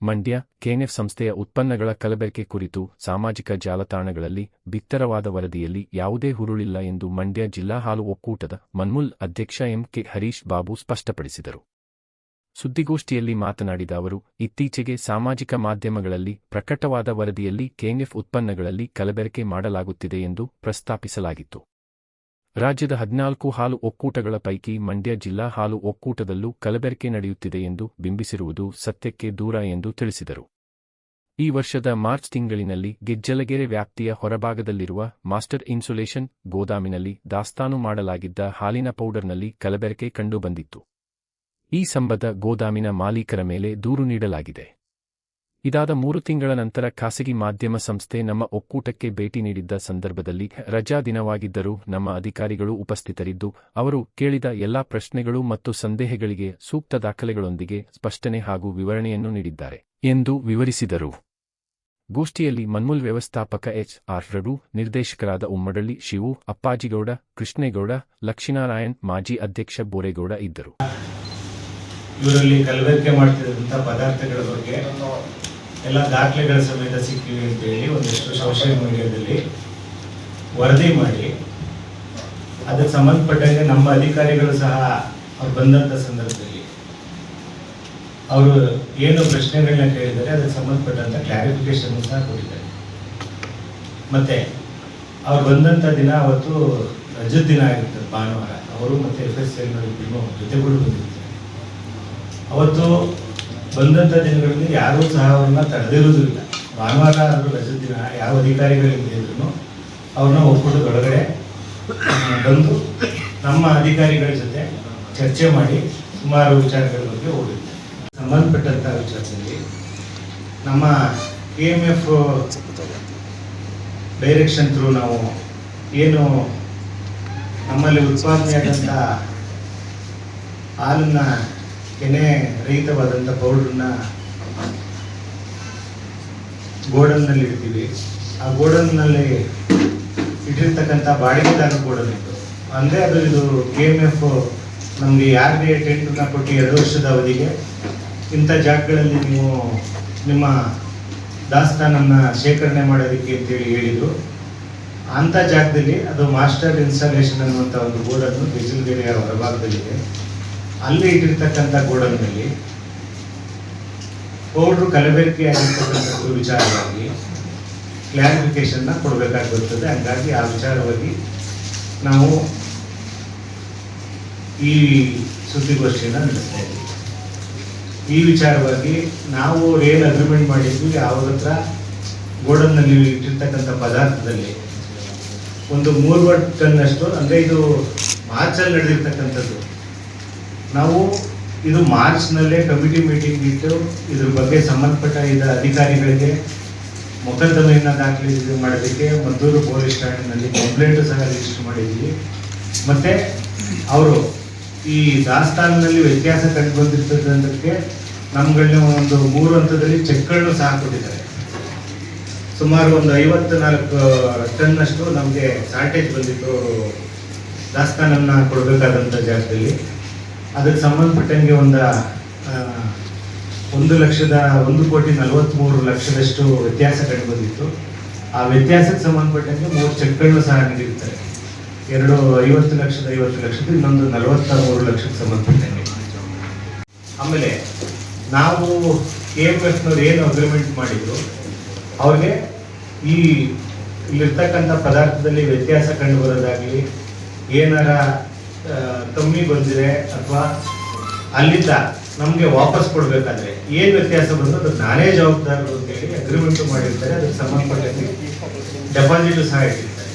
ಮಂಡ್ಯ ಕೆಎನ್ಎಫ್ ಸಂಸ್ಥೆಯ ಉತ್ಪನ್ನಗಳ ಕಲಬೆರಕೆ ಕುರಿತು ಸಾಮಾಜಿಕ ಜಾಲತಾಣಗಳಲ್ಲಿ ಬಿತ್ತರವಾದ ವರದಿಯಲ್ಲಿ ಯಾವುದೇ ಹುರುಳಿಲ್ಲ ಎಂದು ಮಂಡ್ಯ ಜಿಲ್ಲಾ ಹಾಲು ಒಕ್ಕೂಟದ ಮನ್ಮೂಲ್ ಅಧ್ಯಕ್ಷ ಎಂ.ಕೆ. ಹರೀಶ್ ಬಾಬು ಸ್ಪಷ್ಟಪಡಿಸಿದರು. ಸುದ್ದಿಗೋಷ್ಠಿಯಲ್ಲಿ ಮಾತನಾಡಿದ ಅವರು, ಇತ್ತೀಚೆಗೆ ಸಾಮಾಜಿಕ ಮಾಧ್ಯಮಗಳಲ್ಲಿ ಪ್ರಕಟವಾದ ವರದಿಯಲ್ಲಿ ಕೆಎನ್ಎಫ್ ಉತ್ಪನ್ನಗಳಲ್ಲಿ ಕಲಬೆರಕೆ ಮಾಡಲಾಗುತ್ತಿದೆ ಎಂದು ಪ್ರಸ್ತಾಪಿಸಲಾಗಿತ್ತು. ರಾಜ್ಯದ 14 ಹಾಲು ಒಕ್ಕೂಟಗಳ ಪೈಕಿ ಮಂಡ್ಯ ಜಿಲ್ಲಾ ಹಾಲು ಒಕ್ಕೂಟದಲ್ಲೂ ಕಲಬೆರಕೆ ನಡೆಯುತ್ತಿದೆ ಎಂದು ಬಿಂಬಿಸಿರುವುದು ಸತ್ಯಕ್ಕೆ ದೂರ ಎಂದು ತಿಳಿಸಿದರು. ಈ ವರ್ಷದ ಮಾರ್ಚ್ ತಿಂಗಳಿನಲ್ಲಿ ಗೆಜ್ಜಲಗೆರೆ ವ್ಯಾಪ್ತಿಯ ಹೊರಭಾಗದಲ್ಲಿರುವ ಮಾಸ್ಟರ್ ಇನ್ಸುಲೇಷನ್ ಗೋದಾಮಿನಲ್ಲಿ ದಾಸ್ತಾನು ಮಾಡಲಾಗಿದ್ದ ಹಾಲಿನ ಪೌಡರ್ನಲ್ಲಿ ಕಲಬೆರಕೆ ಕಂಡುಬಂದಿತ್ತು. ಈ ಸಂಬಂಧ ಗೋದಾಮಿನ ಮಾಲೀಕರ ಮೇಲೆ ದೂರು ನೀಡಲಾಗಿದೆ. ಇದಾದ 3 ತಿಂಗಳ ನಂತರ ಖಾಸಗಿ ಮಾಧ್ಯಮ ಸಂಸ್ಥೆ ನಮ್ಮ ಒಕ್ಕೂಟಕ್ಕೆ ಭೇಟಿ ನೀಡಿದ್ದ ಸಂದರ್ಭದಲ್ಲಿ ರಜಾ ದಿನವಾಗಿದ್ದರೂ ನಮ್ಮ ಅಧಿಕಾರಿಗಳು ಉಪಸ್ಥಿತರಿದ್ದು ಅವರು ಕೇಳಿದ ಎಲ್ಲಾ ಪ್ರಶ್ನೆಗಳು ಮತ್ತು ಸಂದೇಹಗಳಿಗೆ ಸೂಕ್ತ ದಾಖಲೆಗಳೊಂದಿಗೆ ಸ್ಪಷ್ಟನೆ ಹಾಗೂ ವಿವರಣೆಯನ್ನು ನೀಡಿದ್ದಾರೆ ಎಂದು ವಿವರಿಸಿದರು. ಗೋಷ್ಠಿಯಲ್ಲಿ ಮನ್ಮೂಲ್ ವ್ಯವಸ್ಥಾಪಕ ಎಚ್.ಆರ್. ರಘು, ನಿರ್ದೇಶಕರಾದ ಉಮ್ಮಡಳ್ಳಿ ಶಿವು, ಅಪ್ಪಾಜಿಗೌಡ, ಕೃಷ್ಣೇಗೌಡ, ಲಕ್ಷ್ಮೀನಾರಾಯಣ್, ಮಾಜಿ ಅಧ್ಯಕ್ಷ ಬೋರೇಗೌಡ ಇದ್ದರು. ಇವರಲ್ಲಿ ಕಲಬೆರಕೆ ಮಾಡ್ತಿದ್ದಂಥ ಪದಾರ್ಥಗಳ ಬಗ್ಗೆ ಎಲ್ಲ ದಾಖಲೆಗಳ ಸಮೇತ ಸಿಕ್ಕಿವೆ ಅಂತೇಳಿ ಒಂದಿಷ್ಟು ಸೋಷಿಯಲ್ ಮೀಡಿಯಾದಲ್ಲಿ ವರದಿ ಮಾಡಿ ಅದಕ್ಕೆ ಸಂಬಂಧಪಟ್ಟಂಗೆ ನಮ್ಮ ಅಧಿಕಾರಿಗಳು ಸಹ ಅವ್ರು ಬಂದಂಥ ಸಂದರ್ಭದಲ್ಲಿ ಅವರು ಏನು ಪ್ರಶ್ನೆಗಳನ್ನ ಕೇಳಿದ್ದಾರೆ ಅದಕ್ಕೆ ಸಂಬಂಧಪಟ್ಟಂಥ ಕ್ಲಾರಿಫಿಕೇಶನ್ ಸಹ ಕೊಟ್ಟಿದ್ದಾರೆ. ಮತ್ತೆ ಅವ್ರು ಬಂದಂಥ ದಿನ ಅವತ್ತು ರಜದ ದಿನ ಆಗಿರ್ತದೆ, ಭಾನುವಾರ. ಅವರು ಮತ್ತು FSL ಜೊತೆಗಳು ಬಂದಿರ್ತಾರೆ. ಅವತ್ತು ಬಂದಂಥ ದಿನಗಳಲ್ಲಿ ಯಾರೂ ಸಹ ಅವ್ರನ್ನ ತಡೆದಿರುವುದಿಲ್ಲ. ಭಾನುವಾರ ಆದರೂ ರಜದ ದಿನ ಯಾವ ಅಧಿಕಾರಿಗಳಿದ್ರು ಅವ್ರನ್ನ ಒಕ್ಕೂಟದೊಳಗಡೆ ಬಂದು ನಮ್ಮ ಅಧಿಕಾರಿಗಳ ಜೊತೆ ಚರ್ಚೆ ಮಾಡಿ ಸುಮಾರು ವಿಚಾರಗಳ ಬಗ್ಗೆ ಹೋಗಿದ್ದೆ. ಸಂಬಂಧಪಟ್ಟಂಥ ವಿಚಾರದಲ್ಲಿ ನಮ್ಮ KMF ಡೈರೆಕ್ಷನ್ ಥ್ರೂ ನಾವು ಏನು ನಮ್ಮಲ್ಲಿ ಉತ್ಪಾದನೆಯಾದಂಥ ಹಾಲನ್ನು ಕೆನೆ ರಹಿತವಾದಂಥ ಪೌಡ್ರನ್ನ ಗೋಡನ್ನಲ್ಲಿ ಇಡ್ತೀವಿ. ಆ ಗೋಡನ್ನಲ್ಲಿ ಇಟ್ಟಿರ್ತಕ್ಕಂಥ ಬಾಡಿಗೆದಾರ ಗೋಡನ್ ಇತ್ತು. ಅಂದರೆ ಅದು ಇದು KMF ನಮಗೆ ಯಾರಿಗೆ ಟೆಂಟನ್ನು ಕೊಟ್ಟು 2 ವರ್ಷದ ಅವಧಿಗೆ ಇಂಥ ಜಾಗಗಳಲ್ಲಿ ನೀವು ನಿಮ್ಮ ದಾಸ್ತಾನನ್ನು ಶೇಖರಣೆ ಮಾಡೋದಕ್ಕೆ ಅಂತೇಳಿ ಹೇಳಿದರು. ಅಂಥ ಜಾಗದಲ್ಲಿ ಅದು ಮಾಸ್ಟರ್ ಇನ್ಸ್ಟಾಲೇಷನ್ ಅನ್ನುವಂಥ ಒಂದು ಗೋಡನ್ನು ಗೆಜ್ಜಲಗೆರೆಯ ಹೊರಭಾಗದಲ್ಲಿದೆ. ಅಲ್ಲಿ ಇಟ್ಟಿರ್ತಕ್ಕಂಥ ಗೋಡನ್ನಲ್ಲಿ ಪೌಡ್ರು ಕಲಬೆರಕೆ ಆಗಿರ್ತಕ್ಕಂಥದ್ದು ವಿಚಾರವಾಗಿ ಕ್ಲಾರಿಫಿಕೇಶನ್ನ ಕೊಡಬೇಕಾಗಿ ಬರ್ತದೆ. ಹಾಗಾಗಿ ಆ ವಿಚಾರವಾಗಿ ನಾವು ಈ ಸುದ್ದಿಗೋಷ್ಠಿಯನ್ನು ನಡೆಸ್ತಾ ಇದ್ದೀವಿ. ಈ ವಿಚಾರವಾಗಿ ನಾವು ಏನು ಅಗ್ರಿಮೆಂಟ್ ಮಾಡಿದ್ವಿ, ಅವ್ರ ಹತ್ರ ಗೋಡನ್ನಲ್ಲಿ ಇಟ್ಟಿರ್ತಕ್ಕಂಥ ಪದಾರ್ಥದಲ್ಲಿ ಒಂದು 3 ಟನ್ನಷ್ಟು, ಅಂದರೆ ಇದು ಮಾರ್ಚಲ್ಲಿ ನಡೆದಿರ್ತಕ್ಕಂಥದ್ದು. ನಾವು ಇದು ಮಾರ್ಚ್ನಲ್ಲೇ ಕಮಿಟಿ ಮೀಟಿಂಗ್ ಇಟ್ಟು ಇದ್ರ ಬಗ್ಗೆ ಸಂಬಂಧಪಟ್ಟ ಅಧಿಕಾರಿಗಳಿಗೆ ಮೊಕದ್ದಮೆಯನ್ನು ದಾಖಲೆ ಮಾಡೋದಕ್ಕೆ ಮದ್ದೂರು ಪೊಲೀಸ್ ಠಾಣೆಯಲ್ಲಿ ಕಂಪ್ಲೇಂಟು ಸಹ ರಿಜಿಸ್ಟರ್ ಮಾಡಿದ್ದೀವಿ. ಮತ್ತು ಅವರು ಈ ದಾಸ್ತಾನಿನಲ್ಲಿ ವ್ಯತ್ಯಾಸ ಕಂಡು ಬಂದಿರ್ತಕ್ಕಂಥದ್ದಕ್ಕೆ ನಮ್ಗಳನ್ನ ಒಂದು 3 ಹಂತದಲ್ಲಿ ಚೆಕ್ಗಳನ್ನು ಸಹ ಕೊಟ್ಟಿದ್ದಾರೆ. ಸುಮಾರು ಒಂದು 54 ಟನ್ನಷ್ಟು ನಮಗೆ ಶಾರ್ಟೇಜ್ ಬಂದಿತ್ತು ದಾಸ್ತಾನನ್ನು ಕೊಡಬೇಕಾದಂಥ ಜಾಗದಲ್ಲಿ. ಅದಕ್ಕೆ ಸಂಬಂಧಪಟ್ಟಂಗೆ ಒಂದು 1,43,00,000 ವ್ಯತ್ಯಾಸ ಕಂಡು ಬಂದಿತ್ತು. ಆ ವ್ಯತ್ಯಾಸಕ್ಕೆ ಸಂಬಂಧಪಟ್ಟಂಗೆ 3 ಚೆಕ್ಗಳನ್ನು ಸಹ ನೀಡಿರ್ತಾರೆ. 2 50,50,00,000, ಇನ್ನೊಂದು 43 ಲಕ್ಷಕ್ಕೆ ಸಂಬಂಧಪಟ್ಟಂಗೆ. ಆಮೇಲೆ ನಾವು KMFನವ್ರು ಏನು ಅಗ್ರಿಮೆಂಟ್ ಮಾಡಿದ್ರು ಅವ್ರಿಗೆ ಈ ಇಲ್ಲಿರ್ತಕ್ಕಂಥ ಪದಾರ್ಥದಲ್ಲಿ ವ್ಯತ್ಯಾಸ ಕಂಡು ಬರೋದಾಗಲಿ, ಏನಾರ ಕಮ್ಮಿ ಬಂದಿದೆ ಅಥವಾ ಅಲ್ಲಿಂದ ನಮಗೆ ವಾಪಸ್ ಕೊಡಬೇಕಾದ್ರೆ ಏನು ವ್ಯತ್ಯಾಸ ಬಂದು ಅದು ನಾನೇ ಜವಾಬ್ದಾರರು ಅಂತೇಳಿ ಅಗ್ರಿಮೆಂಟು ಮಾಡಿರ್ತಾರೆ. ಅದಕ್ಕೆ ಸಂಬಂಧಪಟ್ಟಂತೆ ಡೆಪಾಸಿಟು ಸಹ ಇಟ್ಟಿರ್ತಾರೆ.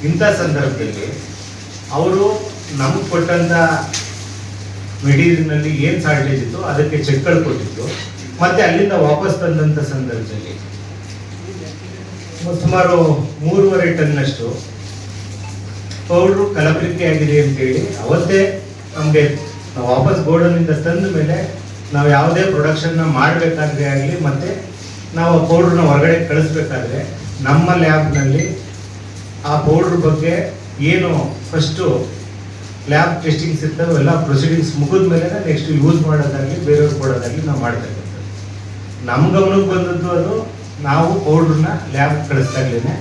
ಇಂಥ ಸಂದರ್ಭದಲ್ಲಿ ಅವರು ನಮ್ಗೆ ಕೊಟ್ಟಂಥ ಮೆಟೀರಿಯಲ್ನಲ್ಲಿ ಏನು ಶಾರ್ಟೇಜ್ ಇತ್ತು ಅದಕ್ಕೆ ಚೆಕ್ಗಳು ಕೊಟ್ಟಿತ್ತು. ಮತ್ತು ಅಲ್ಲಿಂದ ವಾಪಸ್ ತಂದಂಥ ಸಂದರ್ಭದಲ್ಲಿ ಸುಮಾರು 3.5 ಟನ್ನಷ್ಟು ಪೌಡ್ರು ಕಲಬೆರಕೆ ಆಗಿದೆ ಅಂತೇಳಿ ಅವತ್ತೇ ನಮಗೆ ನಾವು ವಾಪಸ್ ಗೋಡನ್ನಿಂದ ತಂದ ಮೇಲೆ ನಾವು ಯಾವುದೇ ಪ್ರೊಡಕ್ಷನ್ನ ಮಾಡಬೇಕಾದ್ರೆ ಆಗಲಿ ಮತ್ತು ನಾವು ಆ ಪೌಡ್ರನ್ನ ಹೊರಗಡೆ ಕಳಿಸ್ಬೇಕಾದ್ರೆ ನಮ್ಮ ಲ್ಯಾಬ್ನಲ್ಲಿ ಆ ಪೌಡ್ರ್ ಬಗ್ಗೆ ಏನು ಫಸ್ಟು ಲ್ಯಾಬ್ ಟೆಸ್ಟಿಂಗ್ಸ್ ಇರ್ತವೆ ಎಲ್ಲ ಪ್ರೊಸೀಡಿಂಗ್ಸ್ ಮುಗಿದ ಮೇಲೆ ನೆಕ್ಸ್ಟ್ ಯೂಸ್ ಮಾಡೋದಾಗಲಿ ಬೇರೆಯವ್ರಿಗೆ ಕೊಡೋದಾಗಲಿ ನಾವು ಮಾಡ್ತಕ್ಕಂಥದ್ದು. ನಮ್ಮ ಗಮನಕ್ಕೆ ಬಂದದ್ದು ಅದು ನಾವು ಪೌಡ್ರನ್ನ ಲ್ಯಾಬ್ ಕಳಿಸ್ದಾಗ್ಲೇ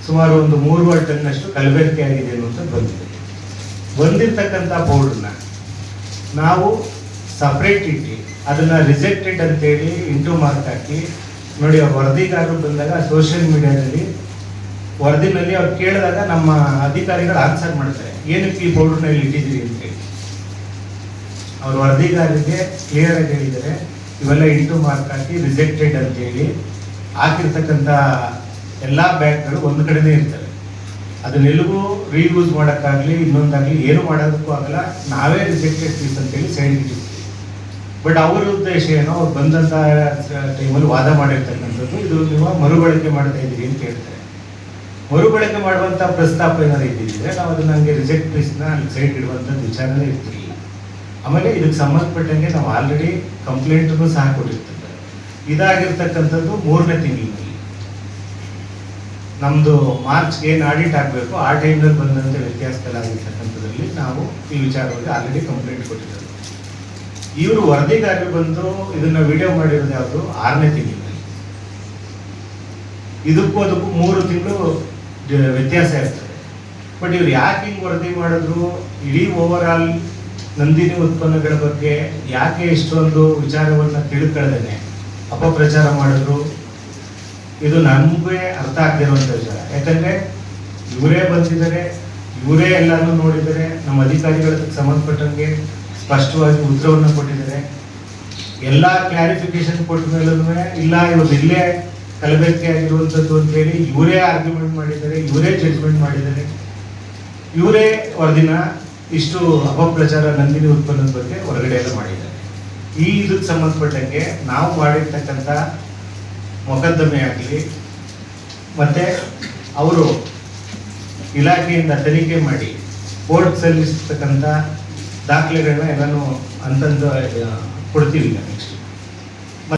ಸುಮಾರು ಒಂದು 3 ಟನ್ನಷ್ಟು ಕಲಬೆರಕೆ ಆಗಿದೆ ಅನ್ನುವಂಥದ್ದು ಬಂದಿದೆ. ಬಂದಿರ್ತಕ್ಕಂಥ ಪೌಡ್ರನ್ನ ನಾವು ಸಪ್ರೇಟ್ ಇಟ್ಟು ಅದನ್ನು ರಿಜೆಕ್ಟೆಡ್ ಅಂತೇಳಿ ಇಂಟು ಮಾರ್ಕ್ ಹಾಕಿ ನೋಡಿ, ಆ ವರದಿಗಾರರು ಬಂದಾಗ ಸೋಷಿಯಲ್ ಮೀಡಿಯಾದಲ್ಲಿ ವರದಿನಲ್ಲಿ ಅವ್ರು ಕೇಳಿದಾಗ ನಮ್ಮ ಅಧಿಕಾರಿಗಳು ಆನ್ಸರ್ ಮಾಡ್ತಾರೆ, ಏನಕ್ಕೆ ಈ ಪೌಡ್ರನ್ನ ಇಲ್ಲಿ ಇಟ್ಟಿದ್ದೀರಿ ಅಂತೇಳಿ. ಅವ್ರ ವರದಿಗಾರರಿಗೆ ಕ್ಲಿಯರ್ ಆಗಿ ಹೇಳಿದರೆ ಇವೆಲ್ಲ ಇಂಟು ಮಾರ್ಕ್ ಹಾಕಿ ರಿಜೆಕ್ಟೆಡ್ ಅಂತೇಳಿ ಹಾಕಿರ್ತಕ್ಕಂಥ ಎಲ್ಲ ಬ್ಯಾಗ್ಗಳು ಒಂದು ಕಡೆನೇ ಇರ್ತವೆ. ಅದನ್ನೆಲ್ಲವೂ ರೀಯೂಸ್ ಮಾಡೋಕ್ಕಾಗಲಿ ಇನ್ನೊಂದಾಗಲಿ ಏನು ಮಾಡೋದಕ್ಕೂ ಆಗಲ್ಲ, ನಾವೇ ರಿಜೆಕ್ಟೆಡ್ ಪೀಸ್ ಅಂತೇಳಿ ಸೈಡ್ ಇಟ್ಟಿರ್ತೀವಿ. ಬಟ್ ಅವರ ಉದ್ದೇಶ ಏನೋ ಅವ್ರು ಬಂದಂಥ ಟೈಮಲ್ಲಿ ವಾದ ಮಾಡಿರ್ತಕ್ಕಂಥದ್ದು, ಇದು ನೀವು ಮರುಬಳಕೆ ಮಾಡ್ತಾ ಇದ್ದೀರಿ ಅಂತ ಹೇಳ್ತಾರೆ. ಮರುಬಳಕೆ ಮಾಡುವಂಥ ಪ್ರಸ್ತಾಪ ಏನಾದ್ರು ಇದ್ದಿದ್ರೆ ನಾವು ಅದನ್ನ ಹಂಗೆ ರಿಜೆಕ್ಟ್ ಪೀಸ್ನ ಅಲ್ಲಿ ಸೈಡ್ ಇಡುವಂಥದ್ದು ವಿಚಾರನೇ ಇರ್ತಿರಲಿಲ್ಲ. ಆಮೇಲೆ ಇದಕ್ಕೆ ಸಂಬಂಧಪಟ್ಟಂಗೆ ನಾವು ಆಲ್ರೆಡಿ ಕಂಪ್ಲೇಂಟನ್ನು ಸಹ ಕೊಟ್ಟಿರ್ತೇವೆ. ಇದಾಗಿರ್ತಕ್ಕಂಥದ್ದು 3ನೇ ತಿಂಗಳಿನಲ್ಲಿ. ನಮ್ಮದು ಮಾರ್ಚ್ಗೆ ಏನು ಆಡಿಟ್ ಆಗಬೇಕು ಆ ಟೈಮ್ನಲ್ಲಿ ಬಂದಂಥ ವ್ಯತ್ಯಾಸಗಳಾಗಿರ್ತಕ್ಕಂಥದ್ರಲ್ಲಿ ನಾವು ಈ ವಿಚಾರವಾಗಿ ಆಲ್ರೆಡಿ ಕಂಪ್ಲೇಂಟ್ ಕೊಟ್ಟಿದ್ದೇವೆ. ಇವರು ವರದಿಗಾರರು ಬಂದು ಇದನ್ನ ವಿಡಿಯೋ ಮಾಡಿರೋದು ಯಾವುದು 6ನೇ ತಿಂಗಳಿನಲ್ಲಿ. ಇದಕ್ಕೂ 3 ತಿಂಗಳು ವ್ಯತ್ಯಾಸ ಇರ್ತದೆ. ಬಟ್ ಇವ್ರು ಯಾಕೆ ಹಿಂಗೆ ವರದಿ ಮಾಡಿದ್ರು, ಇಡೀ ಓವರ್ ಆಲ್ ನಂದಿನಿ ಉತ್ಪನ್ನಗಳ ಬಗ್ಗೆ ಯಾಕೆ ಇಷ್ಟೊಂದು ವಿಚಾರವನ್ನು ತಿಳ್ಕೊಳ್ಳದೇನೆ ಅಪಪ್ರಚಾರ ಮಾಡಿದ್ರು, ಇದು ನಮಗೆ ಅರ್ಥ ಆಗದಿರುವಂಥ ವಿಚಾರ. ಯಾಕಂದರೆ ಇವರೇ ಬಂದಿದ್ದಾರೆ, ಇವರೇ ಎಲ್ಲಾನು ನೋಡಿದ್ದಾರೆ, ನಮ್ಮ ಅಧಿಕಾರಿಗಳಿಗೆ ಸಂಬಂಧಪಟ್ಟಂಗೆ ಸ್ಪಷ್ಟವಾಗಿ ಉತ್ತರವನ್ನು ಕೊಟ್ಟಿದ್ದಾರೆ. ಎಲ್ಲ ಕ್ಲಾರಿಫಿಕೇಶನ್ ಕೊಟ್ಟ ಮೇಲೂ ಇಲ್ಲ ಇವತ್ತು ಇಲ್ಲೇ ಕಲಬೆರಕೆ ಆಗಿರುವಂಥದ್ದು ಅಂತೇಳಿ ಇವರೇ ಆರ್ಗ್ಯುಮೆಂಟ್ ಮಾಡಿದ್ದಾರೆ, ಇವರೇ ಜಡ್ಜ್ಮೆಂಟ್ ಮಾಡಿದ್ದಾರೆ, ಇವರೇ ವರದಿನ ಇಷ್ಟು ಅಪಪ್ರಚಾರ ನಂದಿನಿ ಉತ್ಪನ್ನದ ಬಗ್ಗೆ ಹೊರಗಡೆ ಎಲ್ಲ ಮಾಡಿದ್ದಾರೆ. ಈ ಇದಕ್ಕೆ ಸಂಬಂಧಪಟ್ಟಂಗೆ ನಾವು ಮಾಡಿರ್ತಕ್ಕಂಥ ಮೊಕದ್ದಮೆ ಆಗಲಿ ಮತ್ತು ಅವರು ಇಲಾಖೆಯಿಂದ ತನಿಖೆ ಮಾಡಿ ಕೋರ್ಟ್ ಸಲ್ಲಿಸ್ತಕ್ಕಂಥ ದಾಖಲೆಗಳನ್ನ ಎಲ್ಲನೂ ಅಂತಂದು ಕೊಡ್ತೀವಿ ಈಗ ನೆಕ್ಸ್ಟ್.